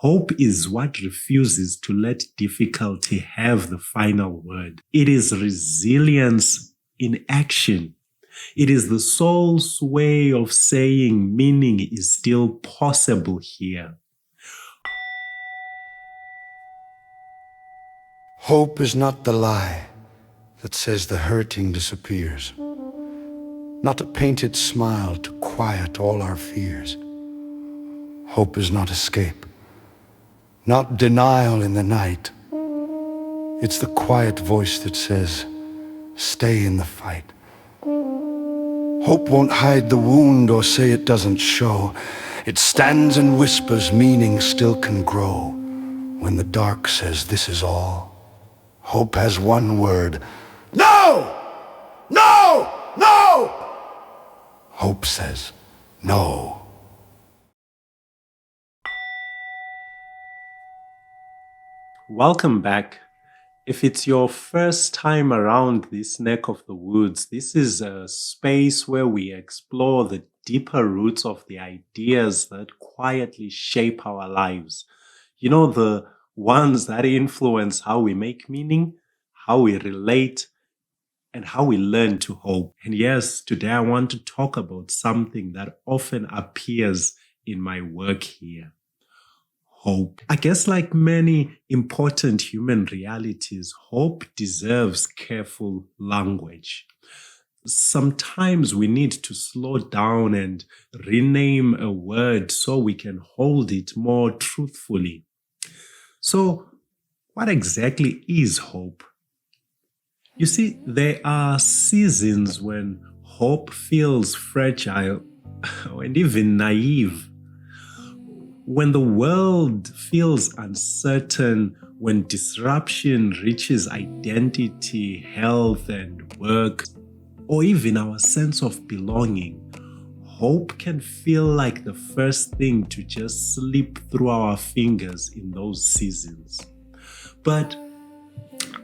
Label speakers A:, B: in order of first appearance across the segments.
A: Hope is what refuses to let difficulty have the final word. It is resilience in action. It is the soul's way of saying meaning is still possible here.
B: Hope is not the lie that says the hurting disappears, not a painted smile to quiet all our fears. Hope is not escape, not denial in the night. It's the quiet voice that says, stay in the fight. Hope won't hide the wound or say it doesn't show. It stands and whispers meaning still can grow. When the dark says this is all, hope has one word: no! No! No! Hope says no.
A: Welcome back. If it's your first time around this neck of the woods, this is a space where we explore the deeper roots of the ideas that quietly shape our lives. You know, the ones that influence how we make meaning, how we relate, and how we learn to hope. And yes, today I want to talk about something that often appears in my work here. Hope. I guess, like many important human realities, hope deserves careful language. Sometimes we need to slow down and rename a word so we can hold it more truthfully. So, what exactly is hope? You see, there are seasons when hope feels fragile and even naive. When the world feels uncertain, when disruption reaches identity, health, and work, or even our sense of belonging, hope can feel like the first thing to just slip through our fingers in those seasons. But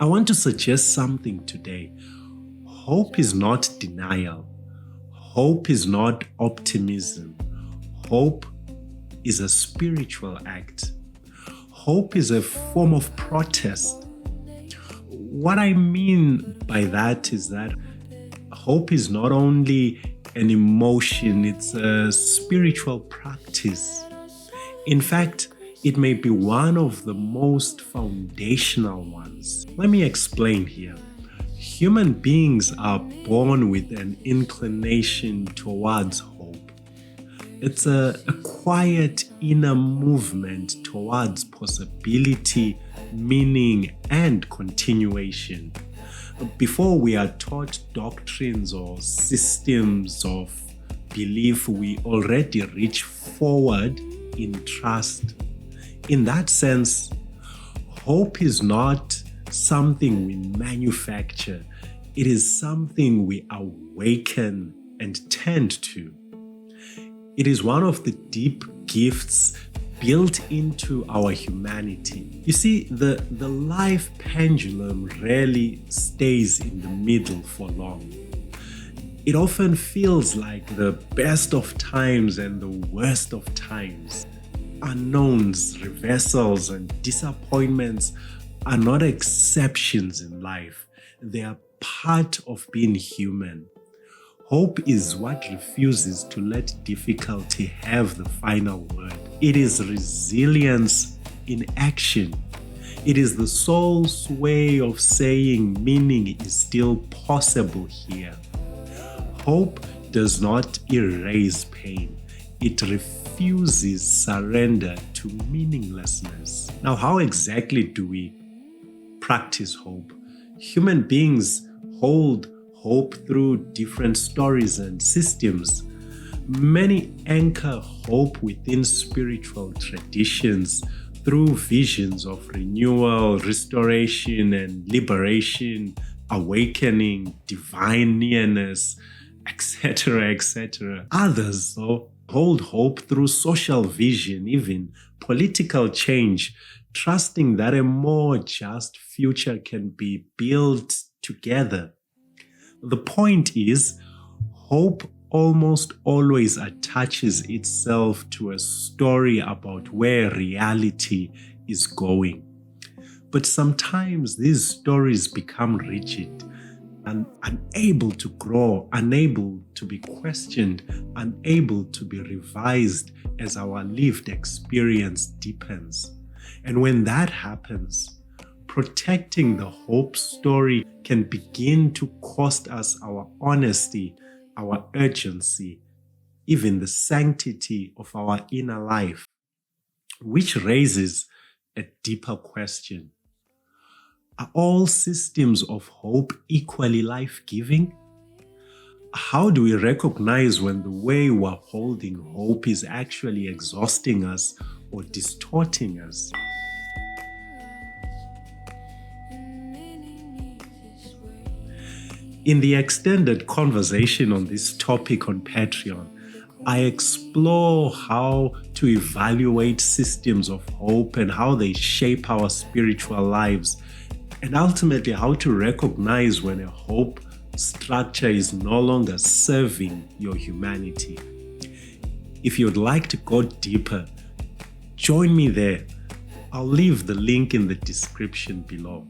A: I want to suggest something today. Hope is not denial. Hope is not optimism. Hope is a spiritual act. Hope is a form of protest. What I mean by that is that hope is not only an emotion, it's a spiritual practice. In fact, it may be one of the most foundational ones. Let me explain here. Human beings are born with an inclination towards hope. It's a quiet inner movement towards possibility, meaning, and continuation. Before we are taught doctrines or systems of belief, we already reach forward in trust. In that sense, hope is not something we manufacture. It is something we awaken and tend to. It is one of the deep gifts built into our humanity. You see, the life pendulum rarely stays in the middle for long. It often feels like the best of times and the worst of times. Unknowns, reversals, and disappointments are not exceptions in life. They are part of being human. Hope is what refuses to let difficulty have the final word. It is resilience in action. It is the soul's way of saying meaning is still possible here. Hope does not erase pain. It refuses surrender to meaninglessness. Now, how exactly do we practice hope? Human beings hold hope through different stories and systems. Many anchor hope within spiritual traditions through visions of renewal, restoration, and liberation, awakening, divine nearness, etc., etc. Others, though, hold hope through social vision, even political change, trusting that a more just future can be built together. The point is, hope almost always attaches itself to a story about where reality is going. But sometimes these stories become rigid and unable to grow, unable to be questioned, unable to be revised as our lived experience deepens. And when that happens, protecting the hope story can begin to cost us our honesty, our urgency, even the sanctity of our inner life, which raises a deeper question. Are all systems of hope equally life-giving? How do we recognize when the way we're holding hope is actually exhausting us or distorting us? In the extended conversation on this topic on Patreon, I explore how to evaluate systems of hope and how they shape our spiritual lives, and ultimately how to recognize when a hope structure is no longer serving your humanity. If you'd like to go deeper, join me there. I'll leave the link in the description below.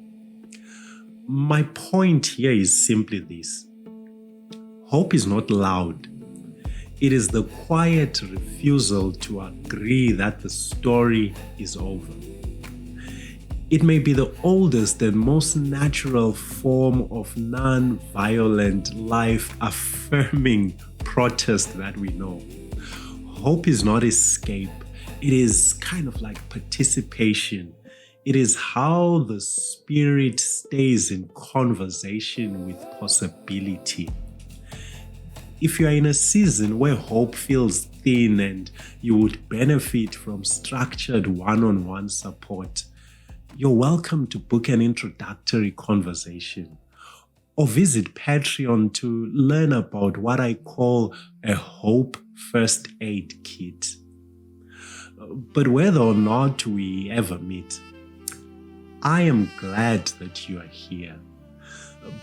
A: My point here is simply this. Hope is not loud. It is the quiet refusal to agree that the story is over. It may be the oldest and most natural form of non-violent, life-affirming protest that we know. Hope is not escape. It is kind of like participation. It is how the spirit stays in conversation with possibility. If you are in a season where hope feels thin and you would benefit from structured one-on-one support, you're welcome to book an introductory conversation or visit Patreon to learn about what I call a hope first aid kit. But whether or not we ever meet, I am glad that you are here,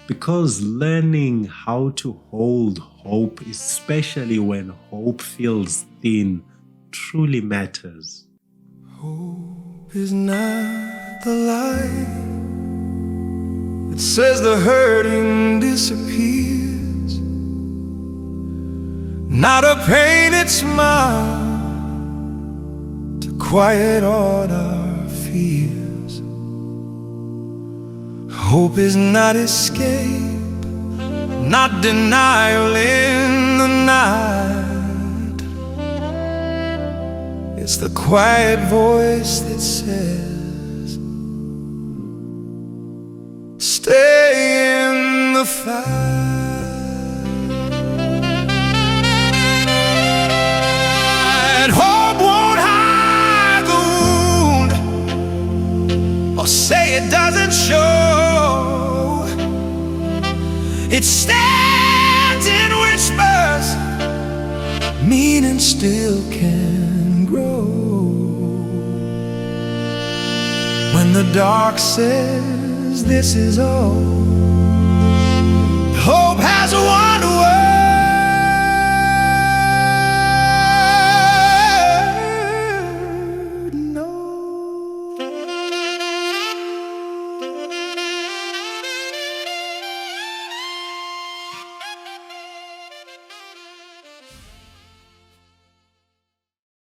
A: because learning how to hold hope, especially when hope feels thin, truly matters.
B: Hope is not the light that says the hurting disappears, not a painted smile to quiet all our fears. Hope is not escape, not denial in the night. It's the quiet voice that says, stay in the fight. Hope won't hide the wound or say it doesn't show. It stands in whispers, meaning still can grow. When the dark says this is all, hope has one